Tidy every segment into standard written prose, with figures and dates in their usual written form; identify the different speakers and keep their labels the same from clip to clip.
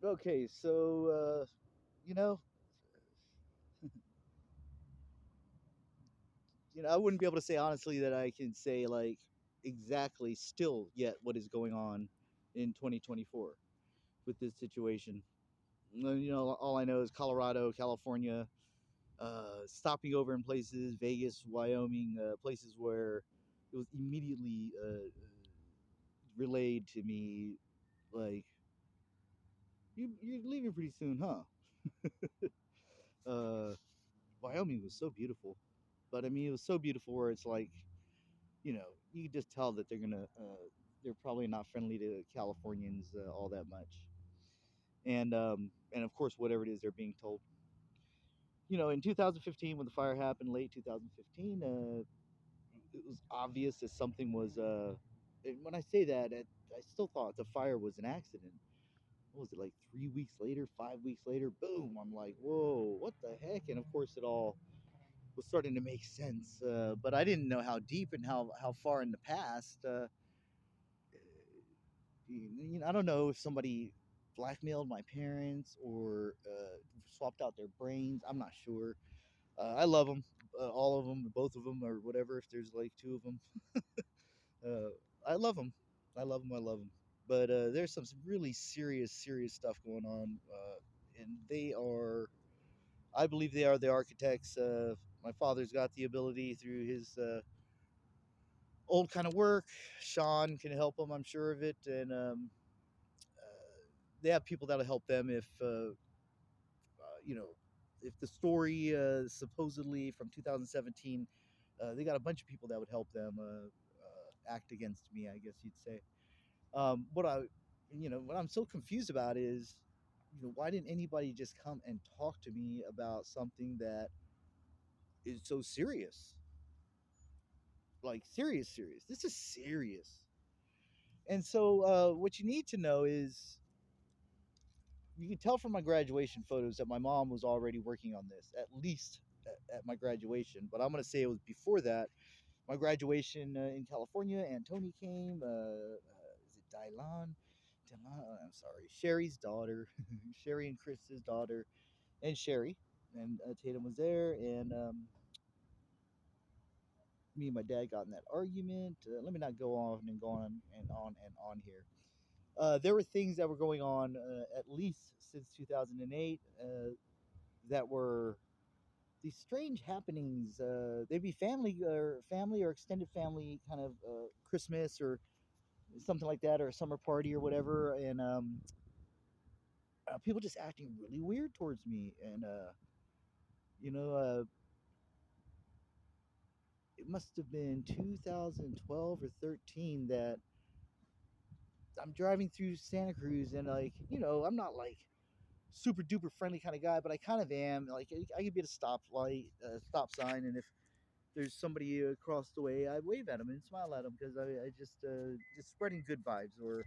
Speaker 1: Okay, so you know, I wouldn't be able to say honestly that I can say like exactly still yet what is going on in 2024 with this situation. All I know is Colorado, California, stopping over in places, Vegas, Wyoming, places where it was immediately relayed to me like you're leaving pretty soon, huh? Uh, Wyoming was so beautiful, but I mean it was so beautiful where it's like you can just tell that they're probably not friendly to Californians all that much, and of course whatever it is they're being told. In 2015 when the fire happened, late 2015, it was obvious that something was. And when I say that, I still thought the fire was an accident. What was it like 3 weeks later, 5 weeks later? Boom! I'm like, whoa, what the heck? And of course, it all was starting to make sense. But I didn't know how deep and how far in the past. I don't know if somebody blackmailed my parents or swapped out their brains. I'm not sure. I love them, all of them, both of them, or whatever. If there's like two of them, uh, I love them. I love them. I love them. But there's some really serious, serious stuff going on, and they are. I believe they are the architects. My father's got the ability through his old kind of work. Sean can help him. I'm sure of it, and they have people that'll help them you know, if the story supposedly from 2017, they got a bunch of people that would help them act against me, I guess you'd say. What what I'm so confused about is, why didn't anybody just come and talk to me about something that is so serious? Like serious, serious. This is serious. And so, what you need to know is you can tell from my graduation photos that my mom was already working on this, at least at my graduation. But I'm going to say it was before that. My graduation in California, and Tony came. Is it Dylan? Dylan? I'm sorry. Sherry's daughter, Sherry and Chris's daughter, and Sherry. And Tatum was there. And me and my dad got in that argument. Let me not go on and go on and on and on here. There were things that were going on at least since 2008 that were these strange happenings. They'd be family or extended family kind of Christmas or something like that, or a summer party or whatever, and people just acting really weird towards me. And you know, uh, it must have been 2012 or 13 that I'm driving through Santa Cruz, and like I'm not like super duper friendly kind of guy, but I kind of am. Like I could be at a stoplight, stop sign, and if there's somebody across the way, I wave at them and smile at them because I just spreading good vibes or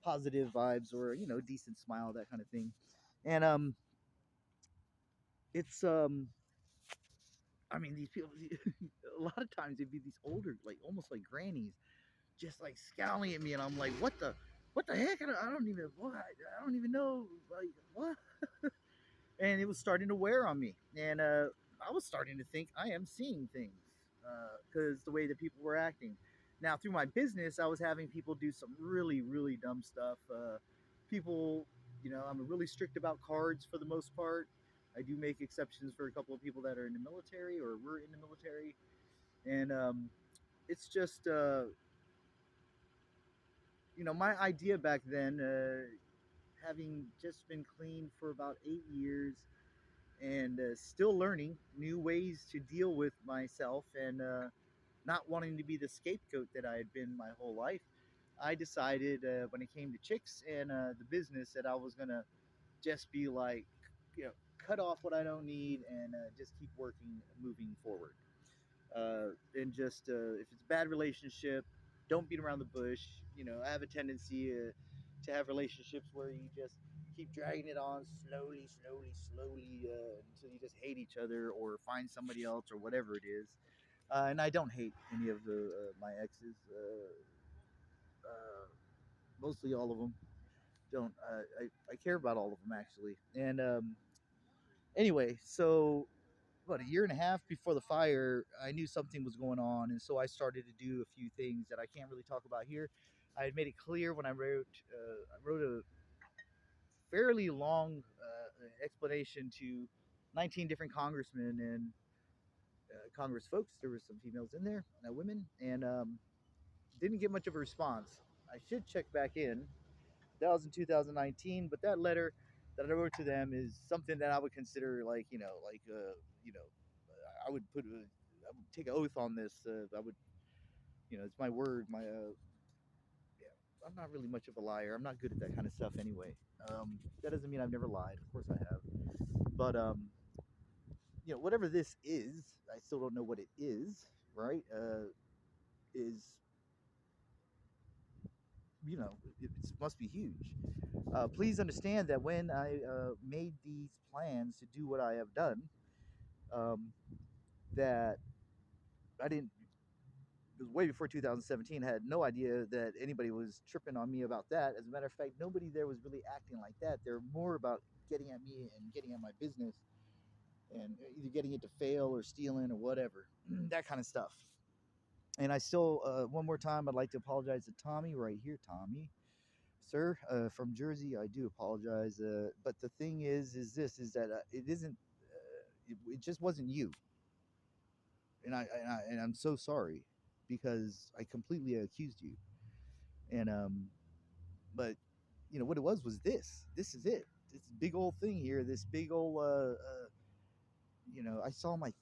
Speaker 1: positive vibes or decent smile, that kind of thing. And it's I mean these people a lot of times they'd be these older, like almost like grannies, just like scowling at me, and I'm like, what the heck? I don't even know, like what. And it was starting to wear on me, and I was starting to think I am seeing things because the way that people were acting. Now through my business, I was having people do some really really dumb stuff. People, I'm really strict about cards for the most part. I do make exceptions for a couple of people that are in the military or were in the military, and it's just my idea back then, having just been clean for about 8 years and still learning new ways to deal with myself and not wanting to be the scapegoat that I had been my whole life. I decided when it came to chicks and the business that I was gonna just be like, cut off what I don't need and just keep working, moving forward. And just if it's a bad relationship, don't beat around the bush. I have a tendency to have relationships where you just keep dragging it on slowly, slowly, slowly until you just hate each other or find somebody else or whatever it is. And I don't hate any of the my exes, uh, mostly all of them. don't. I care about all of them actually. And anyway, so about a year and a half before the fire, I knew something was going on, and so I started to do a few things that I can't really talk about here. I had made it clear when I wrote a fairly long explanation to 19 different congressmen and Congress folks. There were some females in there, women, and didn't get much of a response. I should check back in. That was in 2019, but that letter that I wrote to them is something that I would consider like you know I would I would take an oath on this. I would it's my word. Yeah, I'm not really much of a liar. I'm not good at that kind of stuff anyway. That doesn't mean I've never lied. Of course I have. But whatever this is, I still don't know what it is. Right? Is it must be huge. Please understand that when I made these plans to do what I have done, um, that I didn't. It was way before 2017. I had no idea that anybody was tripping on me about that. As a matter of fact, nobody there was really acting like that. They're more about getting at me and getting at my business and either getting it to fail or stealing or whatever, that kind of stuff. And I still, one more time, I'd like to apologize to Tommy right here, Tommy, sir, from Jersey. I do apologize, but the thing is this: is that it isn't. It just wasn't you, and I'm so sorry because I completely accused you. And but what it was this. This is it. This big old thing here. This big old I saw my